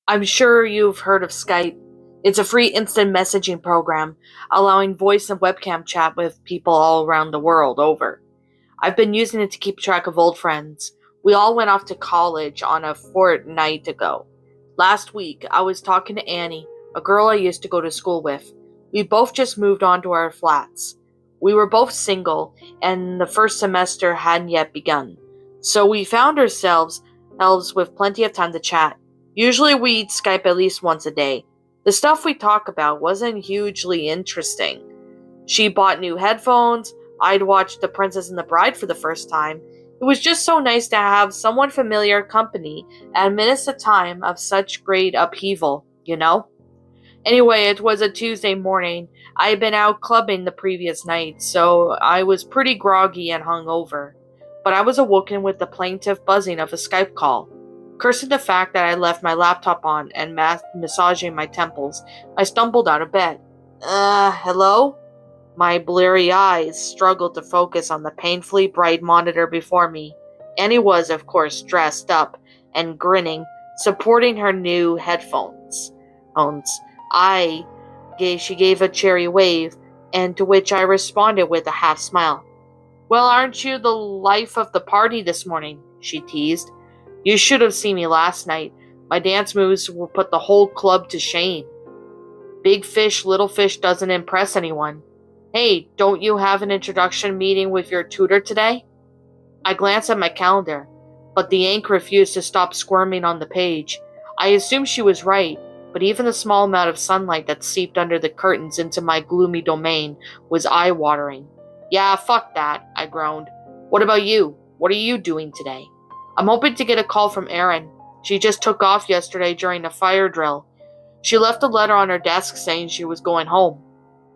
I'm sure you've heard of Skype. It's a free instant messaging program allowing voice and webcam chat with people all around the world over. I've been using it to keep track of old friends. We all went off to college on a fortnight ago. Last week, I was talking to Annie, a girl I used to go to school with. We both just moved on to our flats. We were both single, and the first semester hadn't yet begun. So we found ourselves with plenty of time to chat. Usually we'd Skype at least once a day. The stuff we talk about wasn't hugely interesting. She bought new headphones. I'd watched The Princess and the Bride for the first time. It was just so nice to have someone familiar company amidst a time of such great upheaval, you know? Anyway, it was a Tuesday morning. I had been out clubbing the previous night, so I was pretty groggy and hungover. But I was awoken with the plaintive buzzing of a Skype call. Cursing the fact that I left my laptop on and massaging my temples, I stumbled out of bed. Hello? My bleary eyes struggled to focus on the painfully bright monitor before me. Annie was, of course, dressed up and grinning, supporting her new headphones. She gave a cheery wave, and to which I responded with a half smile. Well, aren't you the life of the party this morning? She teased. You should have seen me last night. My dance moves will put the whole club to shame. Big fish, little fish doesn't impress anyone. Hey, don't you have an introduction meeting with your tutor today? I glanced at my calendar, but the ink refused to stop squirming on the page. I assumed she was right, but even the small amount of sunlight that seeped under the curtains into my gloomy domain was eye-watering. Yeah, fuck that, I groaned. What about you? What are you doing today? I'm hoping to get a call from Erin. She just took off yesterday during a fire drill. She left a letter on her desk saying she was going home.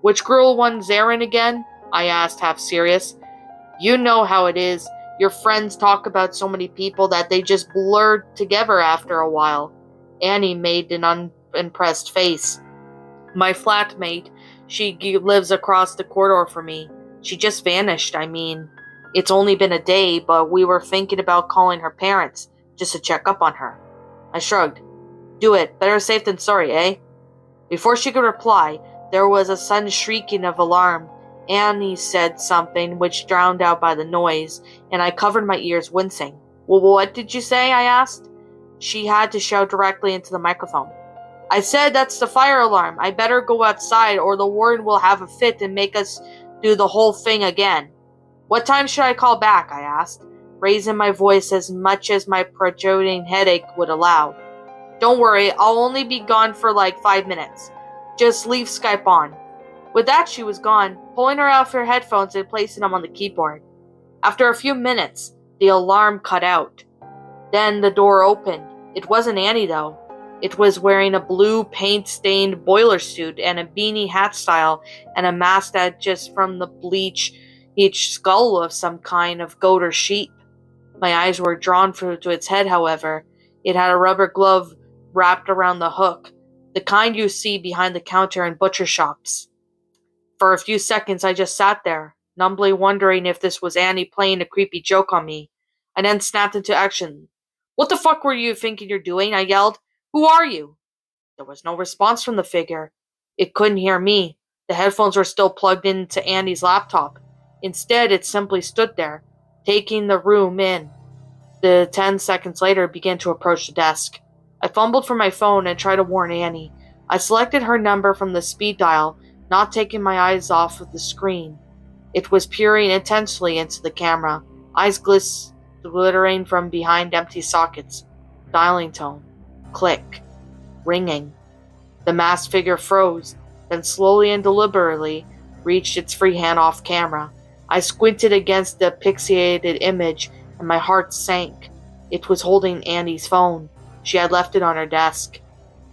Which girl one's Erin again? I asked, half serious. You know how it is. Your friends talk about so many people that they just blur together after a while. Annie made an unimpressed face. My flatmate, she lives across the corridor from me. She just vanished, It's only been a day, but we were thinking about calling her parents, just to check up on her. I shrugged. Do it. Better safe than sorry, eh? Before she could reply, there was a sudden shrieking of alarm. Annie said something which drowned out by the noise, and I covered my ears, wincing. Well, what did you say? I asked. She had to shout directly into the microphone. I said that's the fire alarm. I better go outside or the warden will have a fit and make us do the whole thing again. What time should I call back? I asked, raising my voice as much as my protruding headache would allow. Don't worry, I'll only be gone for like 5 minutes. Just leave Skype on. With that, she was gone, pulling her out her headphones and placing them on the keyboard. After a few minutes, the alarm cut out. Then the door opened. It wasn't Annie, though. It was wearing a blue paint-stained boiler suit and a beanie hat style and a mask that just from the bleach each skull of some kind of goat or sheep. My eyes were drawn to its head, however. It had a rubber glove wrapped around the hook, the kind you see behind the counter in butcher shops. For a few seconds I just sat there, numbly wondering if this was Annie playing a creepy joke on me. I then snapped into action. What the fuck were you thinking you're doing? I yelled. Who are you? There was no response from the figure. It couldn't hear me. The headphones were still plugged into Annie's laptop. Instead, it simply stood there, taking the room in. 10 seconds later, it began to approach the desk. I fumbled for my phone and tried to warn Annie. I selected her number from the speed dial, not taking my eyes off of the screen. It was peering intensely into the camera, eyes glittering from behind empty sockets. Dialing tone. Click. Ringing. The masked figure froze, then slowly and deliberately reached its free hand off camera. I squinted against the pixelated image, and my heart sank. It was holding Annie's phone. She had left it on her desk.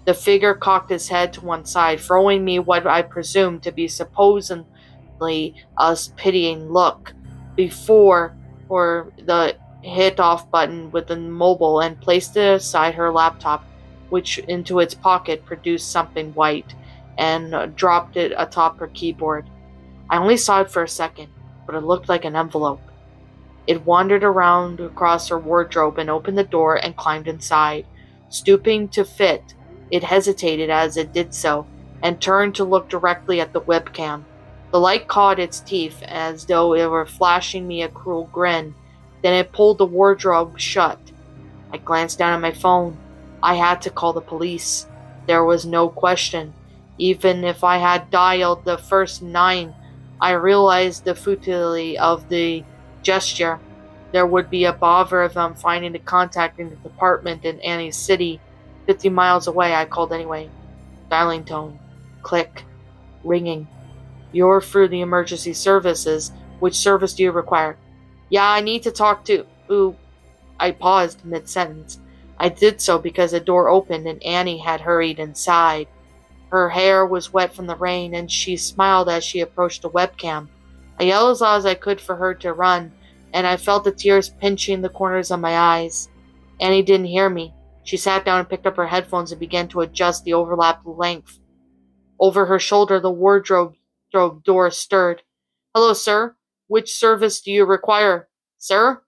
The figure cocked his head to one side, throwing me what I presumed to be supposedly a pitying look, before the hit-off button with the mobile and placed it aside her laptop, which into its pocket produced something white, and dropped it atop her keyboard. I only saw it for a second, but it looked like an envelope. It wandered around across her wardrobe and opened the door and climbed inside, stooping to fit It hesitated as it did so, and turned to look directly at the webcam. The light caught its teeth as though it were flashing me a cruel grin. Then it pulled the wardrobe shut. I glanced down at my phone. I had to call the police. There was no question. Even if I had dialed the first 9, I realized the futility of the gesture. There would be a bother of them finding the contact in the department in Annie's city. 50 miles away, I called anyway. Dialing tone. Click. Ringing. You're through the emergency services. Which service do you require? Yeah, I need to talk to... Ooh. I paused mid-sentence. I did so because a door opened and Annie had hurried inside. Her hair was wet from the rain, and she smiled as she approached the webcam. I yelled as loud as I could for her to run, and I felt the tears pinching the corners of my eyes. Annie didn't hear me. She sat down and picked up her headphones and began to adjust the overlapped length. Over her shoulder, the wardrobe door stirred. Hello, sir. Which service do you require? Sir?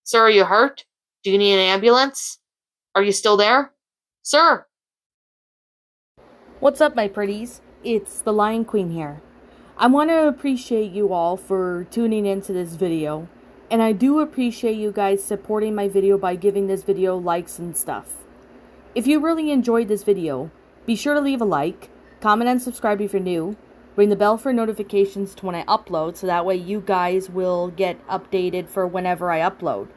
Sir, are you hurt? Do you need an ambulance? Are you still there? Sir! What's up, my pretties? It's the Lion Queen here. I want to appreciate you all for tuning into this video, and I do appreciate you guys supporting my video by giving this video likes and stuff. If you really enjoyed this video, be sure to leave a like, comment and subscribe if you're new, ring the bell for notifications to when I upload so that way you guys will get updated for whenever I upload.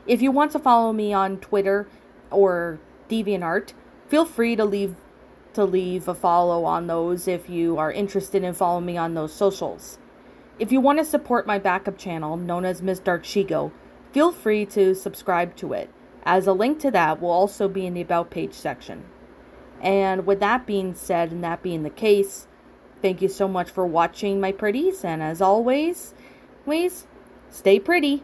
If you want to follow me on Twitter or DeviantArt, feel free to leave a follow on those if you are interested in following me on those socials. If you want to support my backup channel, known as Miss Dark Shigo, feel free to subscribe to it, as a link to that will also be in the About page section. And with that being said, and that being the case, thank you so much for watching, my pretties, and as always, please stay pretty.